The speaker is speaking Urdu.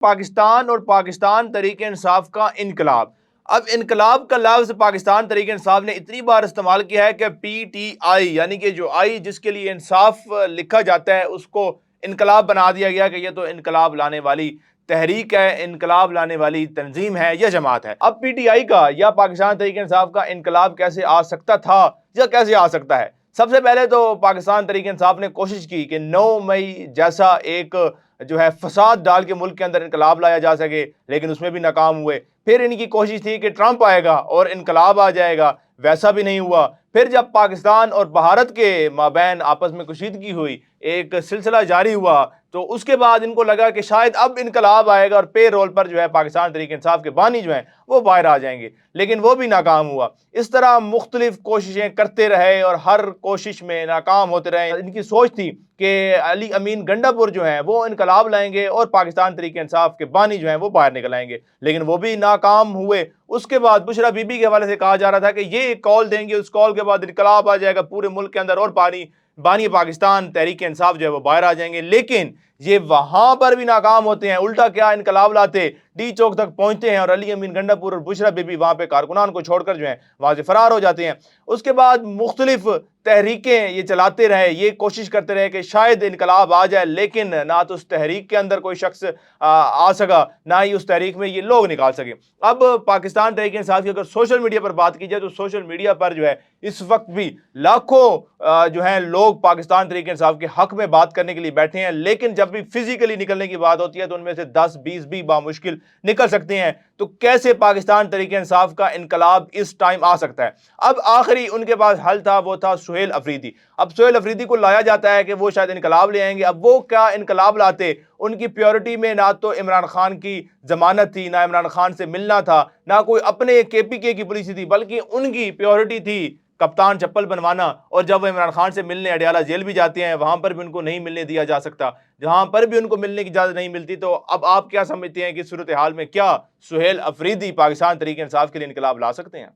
پاکستان اور پاکستان تحریک انصاف کا انقلاب۔ اب انقلاب کا لفظ پاکستان تحریک انصاف نے اتنی بار استعمال کیا ہے کہ پی ٹی آئی یعنی کہ جو آئی جس کے لیے انصاف لکھا جاتا ہے اس کو انقلاب بنا دیا گیا کہ یہ تو انقلاب لانے والی تحریک ہے، انقلاب لانے والی تنظیم ہے یا جماعت ہے۔ اب پی ٹی آئی کا یا پاکستان تحریک انصاف کا انقلاب کیسے آ سکتا تھا یا کیسے آ سکتا ہے؟ سب سے پہلے تو پاکستان تحریک انصاف نے کوشش کی کہ 9 مئی جیسا ایک جو ہے فساد ڈال کے ملک کے اندر انقلاب لایا جا سکے، لیکن اس میں بھی ناکام ہوئے۔ پھر ان کی کوشش تھی کہ ٹرمپ آئے گا اور انقلاب آ جائے گا، ویسا بھی نہیں ہوا۔ پھر جب پاکستان اور بھارت کے مابین آپس میں کشیدگی ہوئی، ایک سلسلہ جاری ہوا، تو اس کے بعد ان کو لگا کہ شاید اب انقلاب آئے گا اور پے رول پر جو ہے پاکستان تحریک انصاف کے بانی جو ہیں وہ باہر آ جائیں گے، لیکن وہ بھی ناکام ہوا۔ اس طرح مختلف کوششیں کرتے رہے اور ہر کوشش میں ناکام ہوتے رہے۔ ان کی سوچ تھی کہ علی امین گنڈا پور جو ہیں وہ انقلاب لائیں گے اور پاکستان تحریک انصاف کے بانی جو ہیں وہ باہر نکل آئیں گے، لیکن وہ بھی ناکام ہوئے۔ اس کے بعد بشرا بی بی کے حوالے سے کہا جا رہا تھا کہ یہ ایک کال دیں گے، اس کال کے بعد انقلاب آ جائے گا پورے ملک کے اندر اور بانی پاکستان تحریک انصاف جو ہے وہ باہر آ جائیں گے، لیکن یہ وہاں پر بھی ناکام ہوتے ہیں۔ الٹا کیا انقلاب لاتے، ڈی چوک تک پہنچتے ہیں اور علی امین گنڈا پور اور بشرا بی بی وہاں پہ کارکنان کو چھوڑ کر جو ہیں وہاں سے فرار ہو جاتے ہیں۔ اس کے بعد مختلف تحریکیں یہ چلاتے رہے، یہ کوشش کرتے رہے کہ شاید انقلاب آ جائے، لیکن نہ تو اس تحریک کے اندر کوئی شخص آ سکا، نہ ہی اس تحریک میں یہ لوگ نکال سکے۔ اب پاکستان تحریک انصاف کی اگر سوشل میڈیا پر بات کی جائے تو سوشل میڈیا پر جو ہے اس وقت بھی لاکھوں جو ہیں لوگ پاکستان تحریک انصاف کے حق میں بات کرنے کے لیے بیٹھے ہیں، لیکن جب بھی فزیکلی نکلنے کی بات ہوتی ہے تو ان میں سے 10-20 بھی بامشکل نکل سکتے ہیں۔ تو کیسے پاکستان تحریک انصاف کا انقلاب اس ٹائم آ سکتا ہے؟ اب آخری ان کے پاس حل تھا، وہ تھا سہیل افریدی۔ اب سہیل افریدی کو لایا جاتا ہے کہ وہ شاید انقلاب لے آئیں گے۔ اب وہ کیا انقلاب لاتے؟ ان کی پیورٹی میں نہ تو عمران خان کی ضمانت تھی، نہ عمران خان سے ملنا تھا، نہ کوئی اپنے کے پی کے کی پالیسی تھی، بلکہ ان کی پیورٹی تھی کپتان چپل بنوانا۔ اور جب وہ عمران خان سے ملنے اڈیالہ جیل بھی جاتے ہیں، وہاں پر بھی ان کو نہیں ملنے دیا جا سکتا، جہاں پر بھی ان کو ملنے کی اجازت نہیں ملتی۔ تو اب آپ کیا سمجھتے ہیں کہ صورتحال میں کیا سہیل افریدی پاکستان تحریک انصاف کے لیے انقلاب لا سکتے ہیں؟